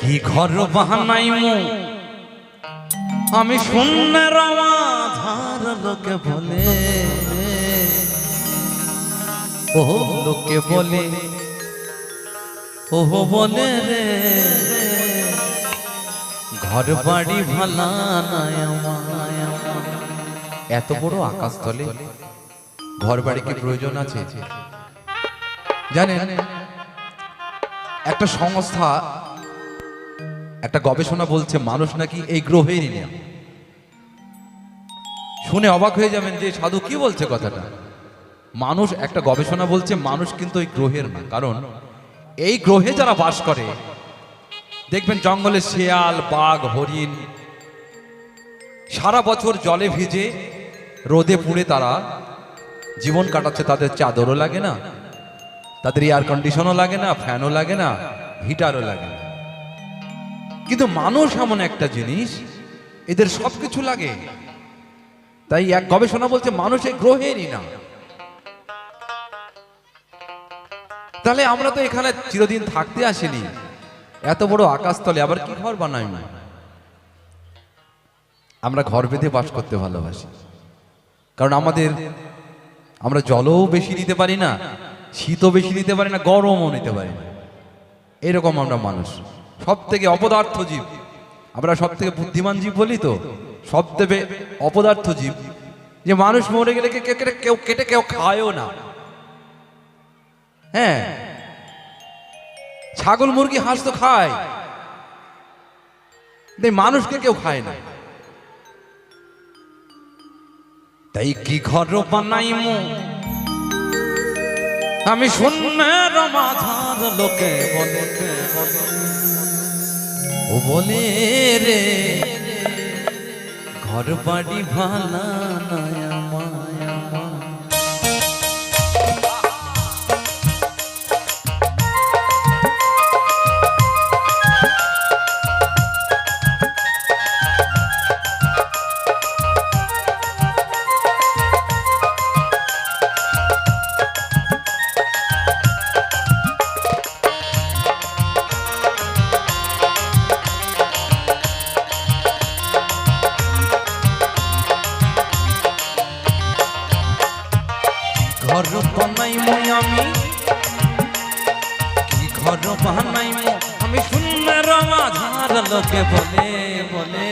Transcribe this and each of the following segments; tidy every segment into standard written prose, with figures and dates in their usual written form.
কি ঘর বাহানাইমু আমি শূন্যের আধার লোকে বলে, ও লোকে বলে, ও বলে রে ঘর বাড়ি ভালা নাই আমার। এত বড় আকাশতলে ঘর বাড়ি কি প্রয়োজন আছে? জানেন, একটা সংস্থা একটা গবেষণা বলছে মানুষ নাকি এই গ্রহেরই না। শুনে অবাক হয়ে যাবেন যে সাধু কি বলছে কথাটা। মানুষ, একটা গবেষণা বলছে মানুষ কিন্তু এই গ্রহের না। কারণ এই গ্রহে যারা বাস করে দেখবেন জঙ্গলে শেয়াল, বাঘ, হরিণ সারা বছর জলে ভিজে রোদে পুড়ে তারা জীবন কাটাচ্ছে। তাদের চাদরও লাগে না, তাদের এয়ার কন্ডিশনও লাগে না, ফ্যানও লাগে না, হিটারও লাগে না। কিন্তু মানুষ এমন একটা জিনিস, এদের সবকিছু লাগে। তাই এক গবেষণা বলছে মানুষ এই গ্রহেরই না। তাহলে আমরা তো এখানে চিরদিন থাকতে আসিনি, এত বড় আকাশতলে আবার কি ঘর বানাই না? আমরা ঘর বেঁধে বাস করতে ভালোবাসি, কারণ আমরা জলও বেশি নিতে পারি না, শীতও বেশি নিতে পারি না, গরমও নিতে পারি না। এরকম আমরা মানুষ, সব থেকে অপদার্থ জীব। আমরা সব থেকে বুদ্ধিমান জীব বলি তো, সব থেকে অপদার্থ জীব। যে মানুষ মরে গেলে কেউ কেটে কেউ খায়ও না। হ্যাঁ, ছাগল, মুরগি, হাঁস তো খায়, মানুষকে কেউ খায় না। তাই কি ঘর বানাইমু আমি শূন্যের মাঝার লোকে বলে, ও বলে রে ঘর বাড়ি ভালা নাই আমার। ঘর বানাইমু আমি, কি ঘর বানাইমু আমি শূন্যের মাঝার লোকে বলে, বলে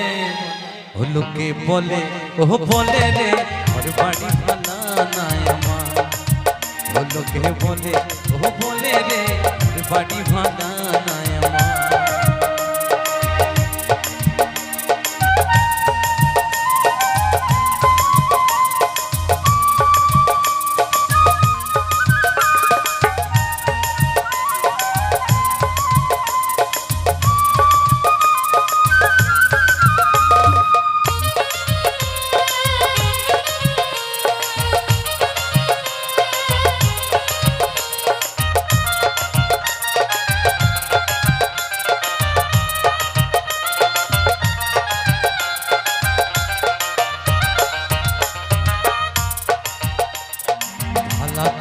ও লোকে বলে, ও বলে রে ঘর বাড়ি ভালা নাই আমার। ও লোকে বলে, ও বলে রে ঘর বাড়ি ভালা নাই আমার।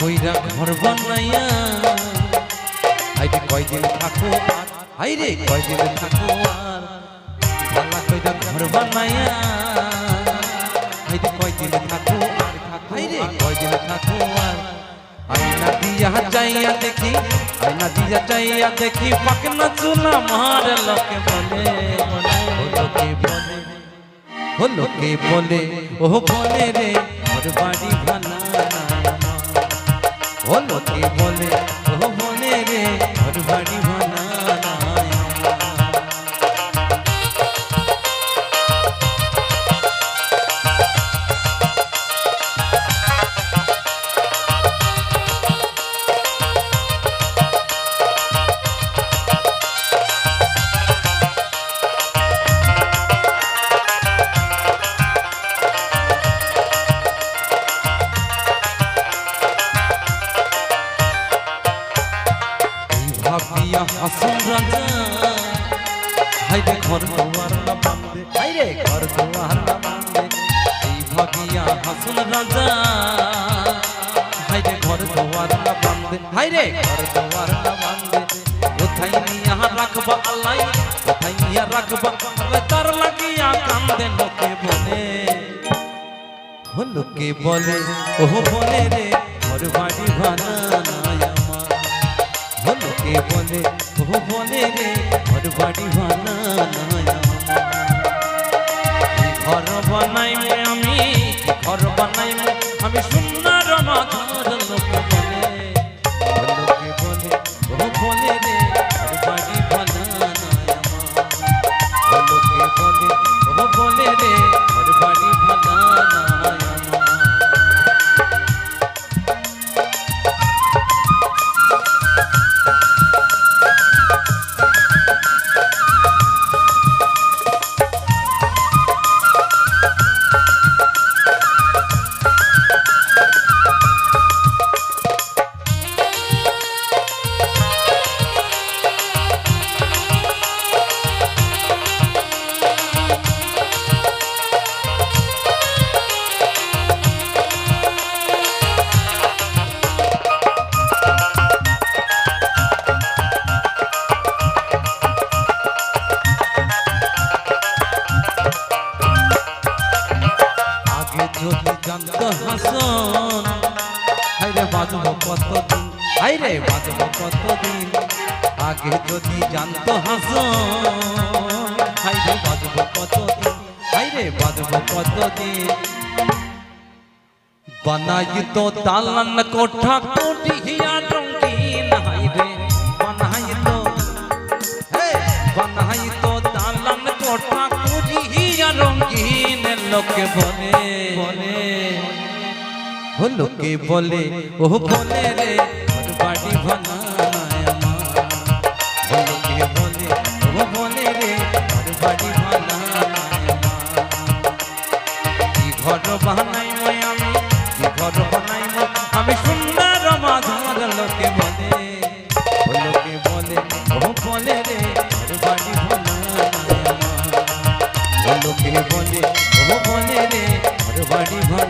কইরা ঘর বানাইয়া আইরে কয়দিন থাকো আর, আইরে কয়দিন থাকো আর, ভালা কইরা ঘর বানাইয়া আইরে কয়দিন থাকো আর, আইরে কয়দিন থাকো আর। আয়না দিয়া চাইয়া দেখি, আয়না দিয়া চাইয়া দেখি পাকনা চুলা মার লোকে বলে, লোকে বলে, ও লোকে বলে, ও বলে রে ঘর বাড়ি ভালা নাই আমার। ও লোকে বলে, ও বলে রে ঘর বাড়ি ভালা নাই আমার। ভাবিয়া হাসুন রাজা হাইরে ঘর দুয়ার না বাঁধে, হাইরে ঘর দুয়ার না বাঁধে। এই ভাবিয়া হাসুন রাজা হাইরে ঘর দুয়ার না বাঁধে, হাইরে ঘর দুয়ার না বাঁধে। কোথায় নিয়া রাখবা আল্লাহ কোথায় নিয়া রাখবা আল্লাহ তার লাগিয়া কান্দে লোকে বলে ও লোকে বলে ও বলে রে ঘর বাড়ি ভাড়া নাই আমার ও লোকে বলে ও বলে রে ঘর বাড়ি ভাড়া নাই আমার ঘর বানাইমু আমি ঘর বানাইমু আমি সুন্দর মাথার লোক বলে লোকে বলে ও বলে রে ঘর বাড়ি ভাড়া নাই আমার লোকে বলে ও বলে রে ঘর বাড়ি ভাড়া নাই যদি জানতো হাসন হাইরে বাজবো কতদিন হাইরে বাজবো কতদিন আগে যদি জানতো হাসন হাইরে বাজবো কতদিন হাইরে বাজবো কতদিন বানাই তো দালান কোঠা কোঠিয়া রঙিন হাইরে বানাই তো দালান কোঠা কোঠিয়া রঙিন লোকে বলে ও লোকে বলে ও বলে রে ঘর বাড়ি ভাড়া নাই আমার লোকে বলে ও বলে রে ঘর বাড়ি ভাড়া নাই আমার কি ঘর বানাইমু আমি কি ঘর বানাইমু আমি সুন্দর মাধার লোকে বলে ও লোকে বলে ও বলে রে ঘর বাড়ি ভাড়া নাই আমার লোকে বলে ও বলে রে ঘর বাড়ি ভাড়া